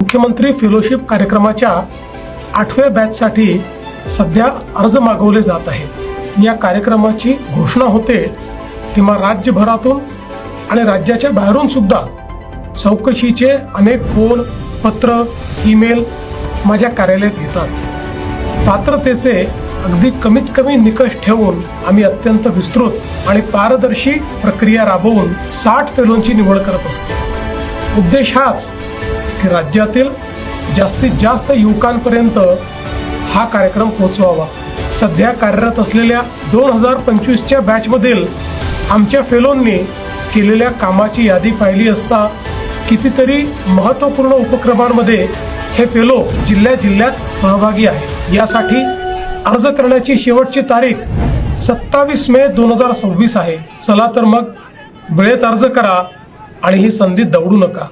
मुख्यमंत्री फेलोशिप कार्यक्रमाच्या 8व्या बॅचसाठी सध्या अर्ज मागवले जात आहेत। या कार्यक्रमाची घोषणा होते तेव्हा राज्यभरातून आणि राज्याच्या बाहेरून सुद्धा चौकशीचे अनेक फोन, पत्र, ईमेल माझ्या कार्यालयात येतात। पात्रतेचे अगदी कमीत कमी निकष ठेवून आम्ही अत्यंत विस्तृत आणि पारदर्शी प्रक्रिया राबवून 60 फेलोंची निवड करत असतो। उद्देश हाच की राज्यातील जास्तीत जास्त युवकांपर्यंत हा कार्यक्रम पोहोचवावा। सध्या कार्यरत असलेल्या 2025च्या बॅचमधील आमच्या फेलोंनी केलेल्या कामाची यादी पाहिली असता कितीतरी महत्त्वपूर्ण उपक्रमांमध्ये हे फेलो जिल्ह्यात सहभागी आहे। यासाठी अर्ज करण्याची शेवटची तारीख 27 मे 2026 आहे। चला तर मग वेळेत अर्ज करा आणि ही संधी दवडू नका।